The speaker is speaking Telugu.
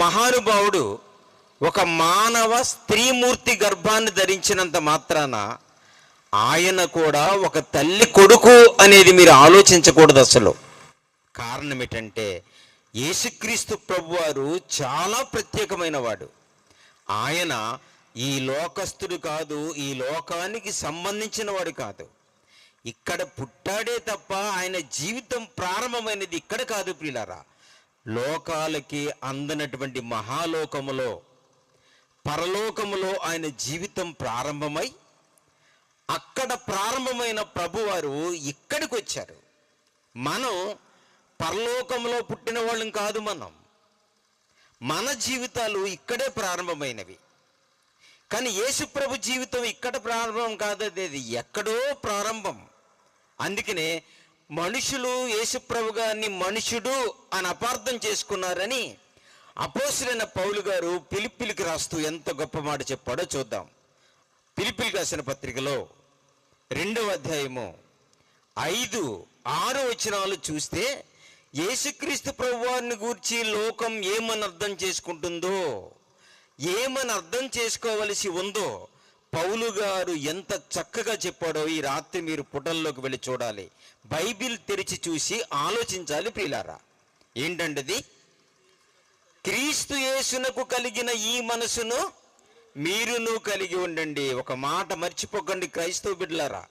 మహానుభావుడు ఒక మానవ స్త్రీమూర్తి గర్భాన్ని ధరించినంత మాత్రాన ఆయన కూడా ఒక తల్లి కొడుకు అనేది మీరు ఆలోచించకూడదు. అసలు కారణం ఏంటంటే యేసుక్రీస్తు ప్రభువారు చాలా ప్రత్యేకమైన వాడు. ఆయన ఈ లోకస్తుడు కాదు, ఈ లోకానికి సంబంధించిన వాడు కాదు. ఇక్కడ పుట్టాడే తప్ప ఆయన జీవితం ప్రారంభమైనది ఇక్కడ కాదు ప్రియులారా. లోకాలకి అందనటువంటి మహాలోకములో, పరలోకములో ఆయన జీవితం ప్రారంభమై అక్కడ ప్రారంభమైన ప్రభువారు ఇక్కడికి వచ్చారు. మనం పరలోకంలో పుట్టిన వాళ్ళం కాదు. మన జీవితాలు ఇక్కడే ప్రారంభమైనవి. కానీ యేసుప్రభు జీవితం ఇక్కడ ప్రారంభం కాదు, అది ఎక్కడో ప్రారంభం. అందుకనే మనుషులు యేసుప్రభు గారిని మనుషుడు అని అపార్థం చేసుకున్నారని అపోస్తలుడైన పౌలు గారు ఫిలిప్పీలకు రాస్తూ ఎంత గొప్ప మాట చెప్పాడో చూద్దాం. ఫిలిప్పీలకు రాసిన పత్రికలో 2వ అధ్యాయము 5-6 వచనాలు చూస్తే యేసుక్రీస్తు ప్రభువారిని గూర్చి లోకం ఏమని అర్థం చేసుకుంటుందో, ఏమని అర్థం చేసుకోవలసి ఉందో పౌలు గారు ఎంత చక్కగా చెప్పాడో ఈ రాత్రి మీరు పుటల్లోకి వెళ్ళి చూడాలి. బైబిల్ తెరిచి చూసి ఆలోచించాలి ప్రియులారా. ఏంటంటది? క్రీస్తు యేసునకు కలిగిన ఈ మనసును మీరును కలిగి ఉండండి. ఒక మాట మర్చిపోకండి క్రైస్తవ బిడ్డలారా.